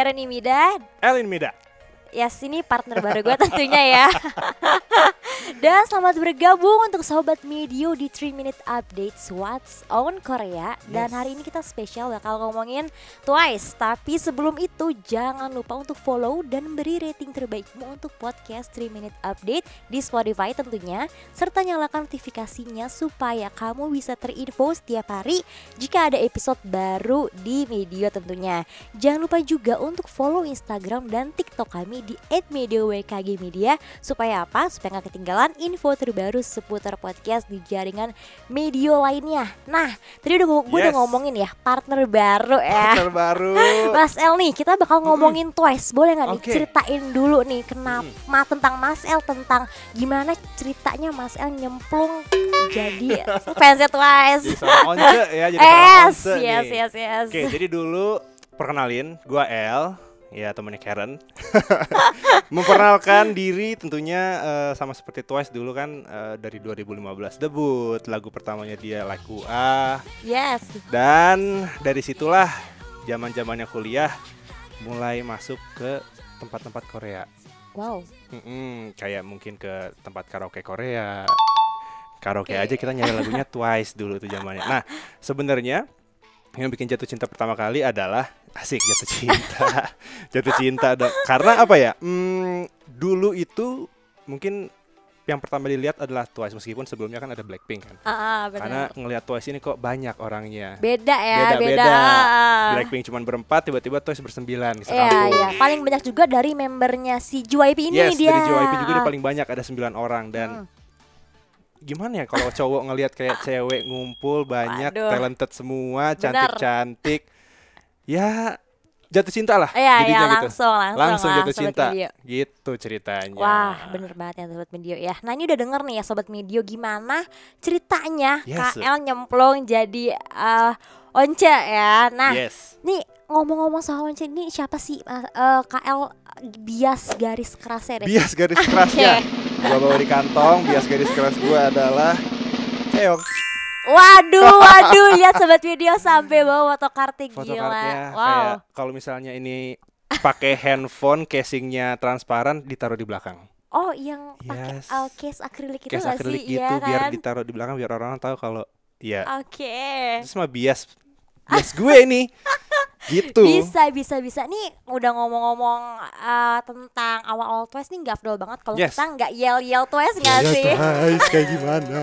Karen Imida. Elin Mida. Yes, ini partner baru gue tentunya ya. Dan selamat bergabung untuk Sobat Medio di 3 Minute Updates What's on Korea. Dan hari ini kita spesial bakal ngomongin Twice. Tapi sebelum itu jangan lupa untuk follow dan beri rating terbaikmu untuk podcast 3 Minute Update di Spotify tentunya. Serta nyalakan notifikasinya supaya kamu bisa terinfo setiap hari jika ada episode baru di Medio tentunya. Jangan lupa juga untuk follow Instagram dan TikTok kami di @mediowkgmedia. Supaya apa? Supaya gak ketinggalan info terbaru seputar podcast di jaringan Medio lainnya. Nah, tadi gue udah ngomongin ya partner baru ya. Partner baru. Mas El nih, kita bakal ngomongin Twice. Boleh gak nih ceritain dulu nih kenapa tentang Mas El, tentang gimana ceritanya Mas El nyemplung jadi fansnya Twice. Jadi seorang Once ya, jadi seorang Once nih. Yes. Oke, jadi dulu perkenalin, gua El. Ya, temannya Karen. Memperkenalkan diri tentunya sama seperti Twice dulu kan, dari 2015 debut, lagu pertamanya dia Like UA. Yes. Dan dari situlah zaman-zamannya kuliah mulai masuk ke tempat-tempat Korea. Wow. Kayak mungkin ke tempat karaoke Korea. Karaoke aja kita nyari lagunya Twice dulu tuh zamannya. Nah, sebenarnya yang bikin jatuh cinta pertama kali adalah jatuh cinta. Jatuh cinta karena apa ya? Dulu itu mungkin yang pertama dilihat adalah Twice, meskipun sebelumnya kan ada Blackpink kan. Karena ngelihat Twice ini kok banyak orangnya. Beda. Blackpink cuma berempat, tiba-tiba Twice bersembilan. Iya. Paling banyak juga dari membernya si JYP ini dia. Dari JYP juga dia paling banyak, ada 9 orang. Dan gimana ya kalau cowok ngelihat kayak cewek ngumpul banyak, talented semua, cantik-cantik, ya jatuh cinta lah. Iya, langsung jatuh cinta gitu ceritanya. Wah, bener banget ya Sobat Medio ya. Nah, ini udah denger nih ya Sobat Medio gimana ceritanya KL nyemplung jadi Once ya. Nah, nih ngomong-ngomong soal Once ini, siapa sih KL bias garis kerasnya deh? Bias garis kerasnya gua bawa di kantong. Bias garis keras gua adalah Cheong. Waduh, lihat Sobat Medio sampai bawa fotokartnya gila. Kayak kalau misalnya ini pakai handphone, casingnya transparan, ditaruh di belakang. Oh, yang pakai case akrilik itu case nggak akrilik sih? itu Iya, biar kan? ditaruh di belakang biar orang tahu kalau ya. Oke. Itu mah bias gue ini. Gitu. Bisa. Nih udah ngomong-ngomong tentang awal-awal Twice nih, nggak afdol banget kalau kita nggak yel Twice nggak sih? Twice kayak gimana?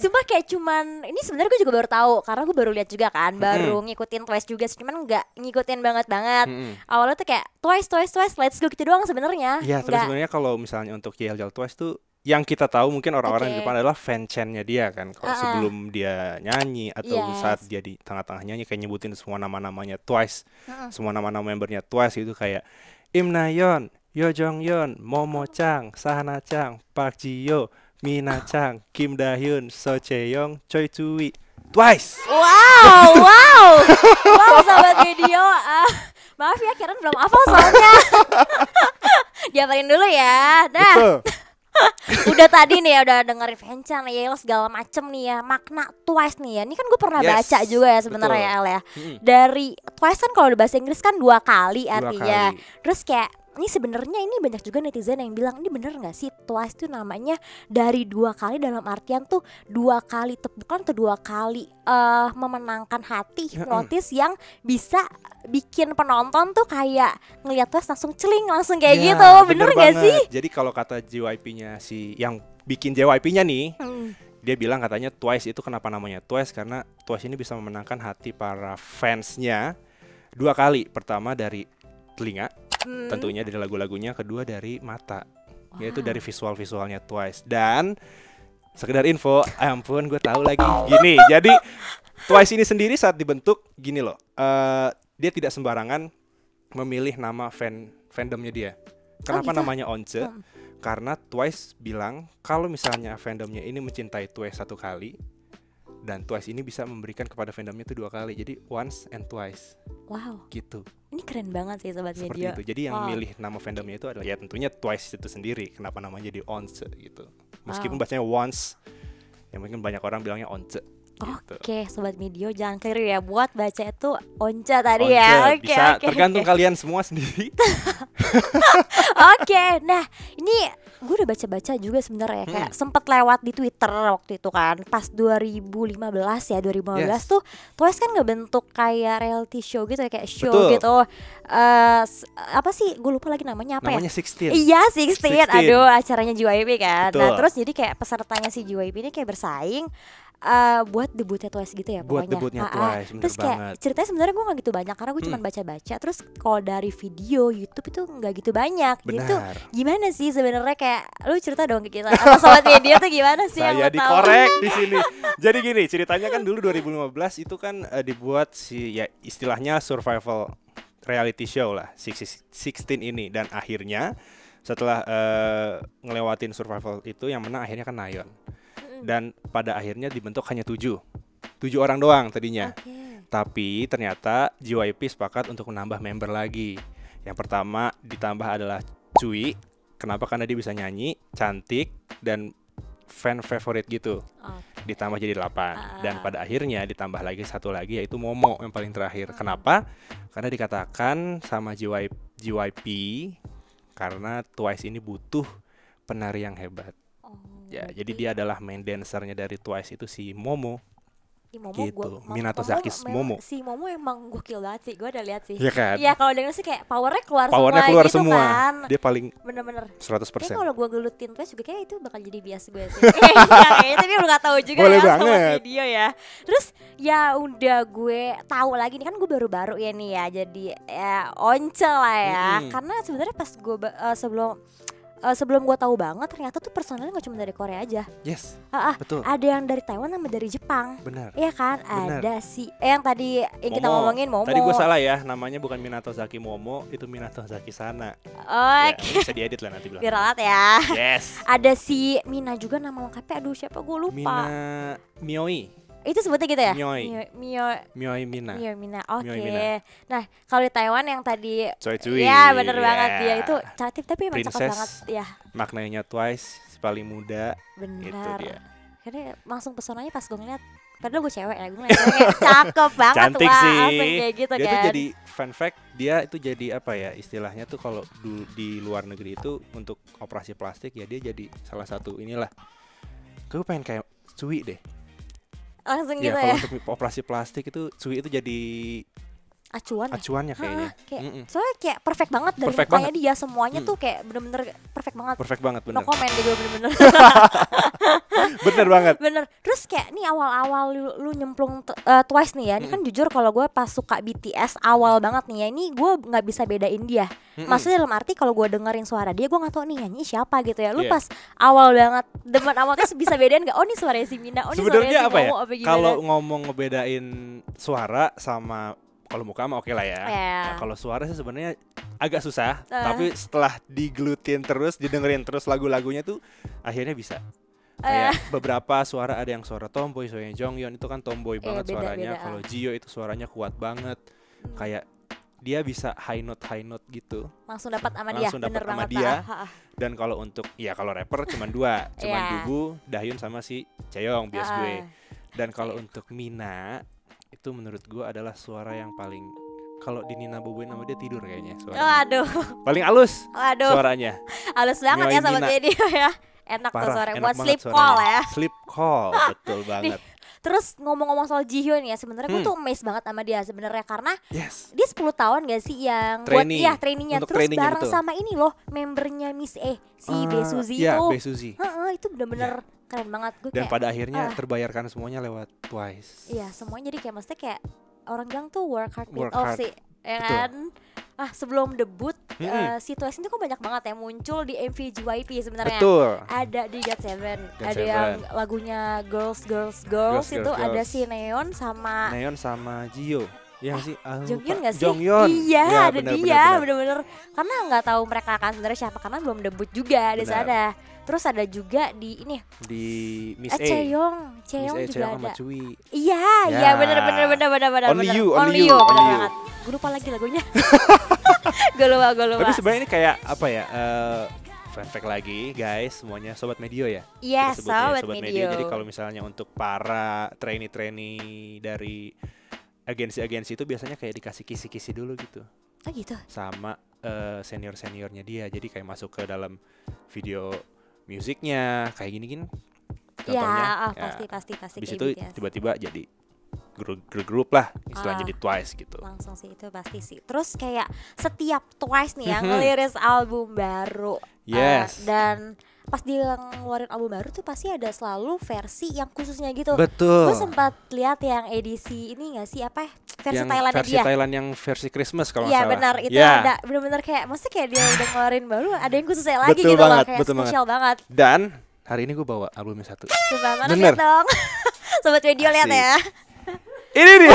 Sumpah kayak cuman ini sebenarnya gue juga baru tahu karena gue baru lihat juga kan, baru ngikutin Twice juga sih, cuman nggak ngikutin banget. Awalnya tuh kayak Twice, let's go gitu doang sebenarnya. Iya, tapi sebenarnya kalau misalnya untuk yel Twice tuh yang kita tahu mungkin orang-orang di depan adalah fan-nya dia kan. Kalau sebelum dia nyanyi atau saat dia di tengah-tengah nyanyi kayak nyebutin semua nama-namanya Twice. Semua nama-nama membernya Twice itu kayak Im Nayeon, Yo Jonghyun, Momo Chang, Sahana Chang, Park Ji Yo, Mina Chang, Kim Dahyun, So Chaeyoung, Choi Choo-wi. Twice. Wow, Sobat Medio. Maaf ya, Karen belum hafal soalnya. Diapalin dulu ya. Nah. Udah tadi nih ya, udah dengerin fanchan ya segala macem nih ya, makna Twice nih ya. Ini kan gue pernah baca juga ya sebenarnya ya El ya. Dari Twice kan kalau di bahasa Inggris kan 2 kali artinya. Terus kayak ini sebenarnya ini banyak juga netizen yang bilang ini bener nggak sih Twice tuh namanya dari 2 kali dalam artian tuh 2 kali tepukan atau 2 kali memenangkan hati hipnotis yang bisa bikin penonton tuh kayak ngeliat Twice langsung celing langsung kayak gitu. Bener nggak sih? Jadi kalau kata JYP-nya si yang bikin JYP-nya nih, dia bilang katanya Twice itu kenapa namanya Twice, karena Twice ini bisa memenangkan hati para fansnya 2 kali. Pertama dari telinga, tentunya dari lagu-lagunya, kedua dari mata, yaitu dari visualnya Twice. Dan sekedar info, ampun gue tahu lagi gini. Jadi Twice ini sendiri saat dibentuk gini loh, dia tidak sembarangan memilih nama fandomnya dia. Kenapa namanya Once? Karena Twice bilang kalau misalnya fandomnya ini mencintai Twice 1 kali, dan Twice ini bisa memberikan kepada fandomnya itu 2 kali. Jadi once and twice. Wow. Gitu. Ini keren banget sih Sobat Medio. Seperti itu. Jadi yang milih nama fandomnya itu adalah ya tentunya Twice itu sendiri. Kenapa namanya jadi Once gitu. Meskipun bacanya once, ya mungkin banyak orang bilangnya Once. gitu. Oke, sobat Medio jangan keliru ya buat baca itu Once tadi Once, ya. Oke, bisa oke, tergantung oke. kalian semua sendiri. Oke, nah ini gue udah baca-baca juga sebenarnya kayak sempet lewat di Twitter waktu itu kan pas 2015 ya 2015 Yes. tuh Twice kan ngebentuk kayak reality show gitu ya kayak show Betul. gitu. Apa sih gue lupa lagi namanya apa Namanya ya? 16. Iya 16, 16. aduh acaranya JYP kan. Nah Betul. terus jadi kayak pesertanya si JYP ini kayak bersaing buat debutnya Twice gitu ya Buat pokoknya. debutnya Ah, ah. Twice, bener Terus kayak banget. ceritanya sebenarnya gue nggak gitu banyak karena gue cuma baca-baca. Terus kalau dari video YouTube itu nggak gitu banyak. Jadi tuh Benar. gimana sih sebenarnya kayak lu cerita dong ke kita. Apa sobat media tuh gimana sih yang Saya lu tahu? dikorek di sini. Jadi gini, ceritanya kan dulu 2015 itu kan dibuat si ya istilahnya survival reality show lah, 16 ini, dan akhirnya setelah ngelewatin survival itu yang menang akhirnya kan Nayeon. Dan pada akhirnya dibentuk hanya 7 orang doang tadinya. Oke. Tapi ternyata JYP sepakat untuk menambah member lagi. Yang pertama ditambah adalah Cui. Kenapa? Karena dia bisa nyanyi, cantik, dan fan favorite gitu. Oh, Ditambah jadi 8. Dan pada akhirnya ditambah lagi satu lagi yaitu Momo yang paling terakhir. Kenapa? Karena dikatakan sama JYP karena Twice ini butuh penari yang hebat. Ya, jadi dia adalah main dancernya dari Twice itu si Momo. si Momo gitu. gua, Minato Zakis Momo. Si Momo emang gokil banget sih, gue udah lihat sih. Iya kan? Iya kalau denger sih kayak powernya keluar Powernya semua keluar gitu semua. kan. Dia paling Bener-bener. 100%. Kayak kalau gue gelutin Twice juga kayak itu bakal jadi bias gue sih. Kayaknya tapi lu gak tahu juga Boleh ya sama banget. video ya. Terus ya udah gue tahu lagi nih kan gue baru-baru ya nih ya jadi ya Once lah ya. Karena sebenarnya pas gue sebelum gue tahu banget ternyata tuh personelnya nggak cuma dari Korea aja. Yes, Ah, betul. ada yang dari Taiwan sama dari Jepang. Benar. Iya kan? Benar. Ada si yang tadi yang kita Momo. ngomongin Momo. Tadi gue salah ya, namanya bukan Minato Zaki Momo, itu Minato Zaki Sana. Oke. Ya, bisa diedit lah nanti bilang. Biar alat ya. Yes. Ada si Mina juga nama lengkapnya aduh siapa gue lupa. Mina Mioi. Itu sebutnya gitu ya? Mioi. Mioi Mina. Mioi Mina. Oke. Mioi Mina. Nah, kalau di Taiwan yang tadi Choi Cui. ya bener Yeah. banget dia itu cantik tapi emang cakep Princess. banget ya. Maknanya Twice, paling muda. Itu Benar. dia. Karena langsung pesonanya pas gue ngeliat padahal gue cewek ya, gue ngeliat cewek kayak cakep banget. Cantik wah, sih. langsung kayak gitu Dia kan. tuh jadi fun fact, dia itu jadi apa ya istilahnya tuh kalau di luar negeri itu untuk operasi plastik ya dia jadi salah satu inilah. Gue pengen kayak Cui deh. Langsung Ya gitu kalau ya. untuk operasi plastik itu Cui itu jadi Acuan ya. acuannya kayaknya. Kayak, Mm-mm. soalnya kayak perfect banget dari Perfect mukanya banget. dia semuanya tuh kayak bener-bener perfect banget. Perfect banget No bener. comment deh gue bener-bener. Bener banget. Bener. Terus kayak nih awal-awal lu nyemplung Twice nih ya. Ini kan jujur kalau gue pas suka BTS awal banget nih ya. Ini gue nggak bisa bedain dia. Maksudnya dalam arti kalau gue dengerin suara dia gue nggak tahu nih nyanyi siapa gitu ya. Lu Yeah. pas awal banget demen awalnya bisa bedain nggak? Oh ini suaranya si Mina. Oh ini suaranya Sebenarnya si apa ya? Momo. Apa gimana? Kalau ngomong ngebedain suara sama kalau muka mah oke lah ya. Iya. Nah, kalau suara sih sebenarnya agak susah, tapi setelah digelutin terus, didengerin terus lagu-lagunya tuh akhirnya bisa. Kayak beberapa suara ada yang suara tomboy, suaranya Jonghyun itu kan tomboy banget beda, suaranya. beda. Kalau Jio itu suaranya kuat banget. Kayak dia bisa high note gitu. langsung dapat sama dia. Langsung dapat Bener sama banget, dia. Pak. Dan kalau untuk ya kalau rapper cuman dua, cuman Iya. Bubu, Dahyun sama si Chaeyoung bias Ah. gue. Dan kalau untuk Mina itu menurut gue adalah suara yang paling kalau di Nina Boboin sama dia tidur kayaknya suaranya. Waduh, Paling halus waduh, suaranya. halus banget ya Mioi sama Mina. dia ya. Enak tuh Parah, suaranya enak buat banget sleep suaranya. call ya. Sleep call, betul banget. Terus ngomong-ngomong soal Jihyun ya, sebenarnya gue tuh amazed banget sama dia sebenarnya karena Yes. dia 10 tahun gak sih yang Trainee. buat trainingnya Untuk terus trainingnya, bareng betul. sama ini loh membernya Miss E si Bae Suzy Ya, itu. Bae Suzy. Itu bener-bener keren banget gue Dan kayak. pada akhirnya terbayarkan semuanya lewat Twice. Iya semuanya jadi kayak maksudnya kayak orang bilang tuh work hard paid Work off hard. sih, ya Betul. kan? Sebelum debut si Twice itu kok banyak banget ya muncul di MV JYP sebenarnya. Betul. Ada di GOT7, GOT7. ada yang lagunya Girls Girls, itu Girls, ada Girls. si Neon sama Neon sama Jio. Yang sih Jonghyun nggak sih? Jonghyun. Iya, Ya, ada bener, dia, bener. bener-bener. Karena nggak tahu mereka akan sebenarnya siapa karena belum debut juga di Benar. sana. Terus ada juga di ini Di Miss A. Chaeyoung Miss juga A, Chaeyoung sama ada. Cui. Iya, Ya. iya bener. Only You, bener Only You, bener Only You. banget. Gue lupa lagi lagunya. Gue lupa. Tapi sebenarnya ini kayak apa ya? fun fact lagi guys, semuanya sobat Medio ya. Yes, Kita sebutnya sobat Medio. Jadi kalau misalnya untuk para trainee dari agensi-agensi itu biasanya kayak dikasih kisi-kisi dulu gitu Oh gitu. sama senior-seniornya dia. Jadi kayak masuk ke dalam video musiknya kayak gini-gini. Contohnya, pasti Habis kayak itu BTS. tiba-tiba jadi grup lah, istilahnya jadi Twice gitu. Langsung sih itu pasti sih. Terus kayak setiap Twice nih yang Mhm. ngeliris album baru. Yes. Dan pas dia ngeluarin album baru tuh pasti ada selalu versi yang khususnya gitu. Betul. Gue sempat lihat yang edisi ini nggak sih apa versi Yang Thailandnya versi dia. Thailand yang versi Christmas kalau nggak Iya salah. benar itu Ya. ada benar-benar kayak maksudnya kayak dia udah ngeluarin baru ada yang khususnya lagi Betul gitu loh banget, kayak betul spesial banget. Dan hari ini gue bawa albumnya satu. Coba mana Bener. lihat dong. Sobat video lihat Asik. ya. Ini dia.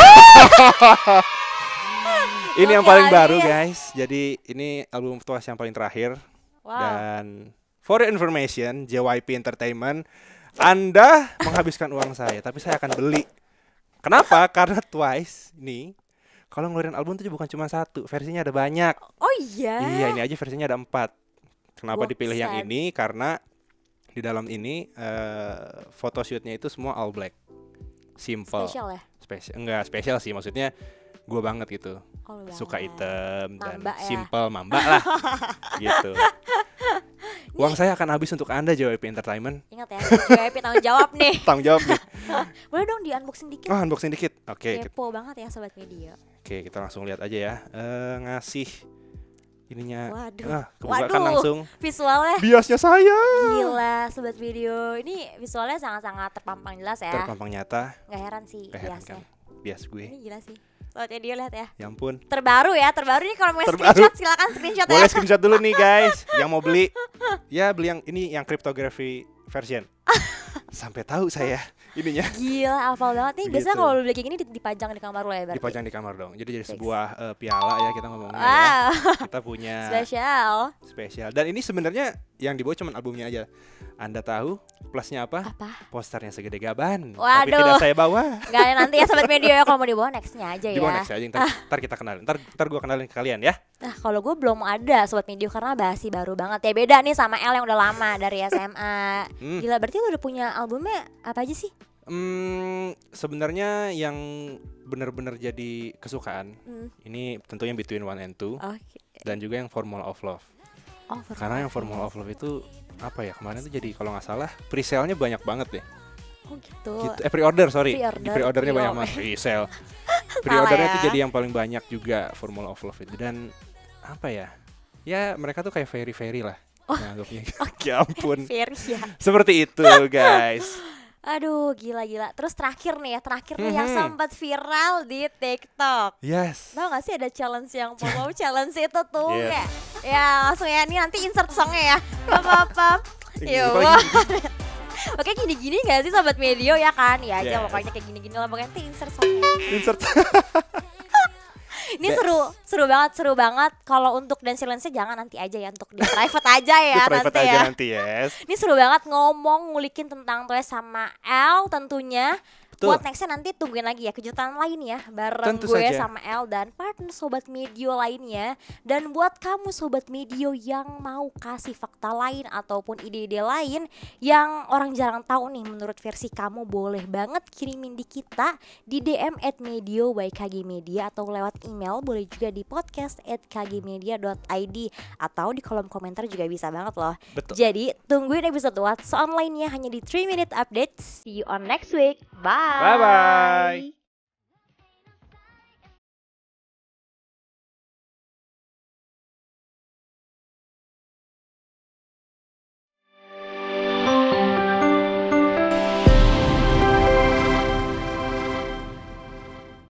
Ini yang Oke, paling baru Alis. guys. Jadi ini album Twice yang paling terakhir. Wow. Dan for your information, JYP Entertainment, Anda menghabiskan uang saya, tapi saya akan beli. Kenapa? Karena Twice ini kalau ngeluarin album tuh bukan cuma satu, versinya ada banyak. Oh iya. Iya, ini aja versinya ada 4. Kenapa dipilih yang Buset. ini? Karena di dalam ini photoshootnya itu semua all black, simple. Spesial ya. Enggak spesial sih, maksudnya gue banget gitu. Oh, Suka banget. item dan Mamba ya. simple mamba lah. Gitu. Uang saya akan habis untuk Anda JYP Entertainment. Ingat ya, JYP tanggung jawab nih. Tanggung jawab nih. Boleh dong di unboxing dikit. Oh, unboxing dikit. Oke, Kepo banget ya sobat media. oke, kita langsung lihat aja ya. Ngasih ininya. Waduh. Kebuka kan Waduh. langsung. Visualnya Biasnya saya. gila sobat video. Ini visualnya sangat-sangat terpampang jelas ya. Terpampang nyata. Nggak heran sih Gak heran biasanya. kan? Bias gue. Ini gila sih. Sobat video lihat ya. Ya ampun. Terbaru ya, terbaru nih kalau mau Terbaru. screenshot silakan screenshot Boleh ya. screenshot dulu nih guys. Yang mau beli, ya beli yang ini yang cryptography version. Sampai tahu saya ininya. Gila, hafal banget nih. Biasanya Begitu. kalau lu beli kayak gini dipajang di kamar lu ya berarti. Dipajang di kamar dong. Jadi Fix. sebuah piala ya kita ngomongnya ya. Wow, Kita punya spesial. spesial. Dan ini sebenarnya yang dibawa cuma albumnya aja. Anda tahu plusnya apa? Apa? Posternya segede gaban. Tapi Waduh. tidak saya bawa. Nggak ada nanti ya sobat media ya, kalau mau dibawa nextnya aja Di bawah ya. next aja. Ntar kita kenalin. Ntar gue kenalin ke kalian ya. Nah kalau gue belum ada sobat media karena basi baru banget ya. Beda nih sama L yang udah lama dari SMA. Hmm. Gila, berarti lu udah punya albumnya apa aja sih? Sebenarnya yang benar-benar jadi kesukaan ini tentunya Between One and Two Oke. dan juga yang Formula of Love. Oh, Karena yang Formula of Love itu apa ya, kemarin tuh jadi kalau nggak salah pre-sale-nya banyak banget deh. Oh gitu. Gitu, pre-order sorry. Pre-order, Pre-ordernya banyak pre-order. banget. Pre-sale. Pre-ordernya ya. itu jadi yang paling banyak juga Formula of Love itu. Dan apa ya? Ya mereka tuh kayak fairy lah. Nganggapnya. Ya ampun. Fair ya. Seperti itu guys. Aduh gila-gila. Terus terakhir nih yang sempat viral di TikTok. Yes. Tahu gak sih ada challenge yang mau challenge itu tuh Yes. kayak ya langsung ya ini nanti insert songnya ya. Apa-apa. Ya Apalagi Allah. Oke gini-gini gak sih sobat media ya kan? Ya aja Yes. pokoknya kayak gini-gini lah pokoknya nanti insert songnya. insert. Ini Yes. seru banget. Kalau untuk dance challenge-nya jangan nanti aja ya, untuk di private aja ya Di private nanti aja ya. nanti yes. Ini seru banget ngulikin tentang Twice sama L tentunya. Betul. Buat nextnya nanti tungguin lagi ya kejutan lain ya bareng Tentu gue saja. sama L dan partner sobat media lainnya. Dan buat kamu sobat media yang mau kasih fakta lain ataupun ide-ide lain yang orang jarang tahu nih menurut versi kamu, boleh banget kirimin di kita di DM @medio by KG Media atau lewat email, boleh juga di podcast@kgmedia.id atau di kolom komentar juga bisa banget loh. Betul. Jadi tungguin episode What's On lainnya hanya di 3 Minute Updates. See you on next week. Bye. Bye-bye.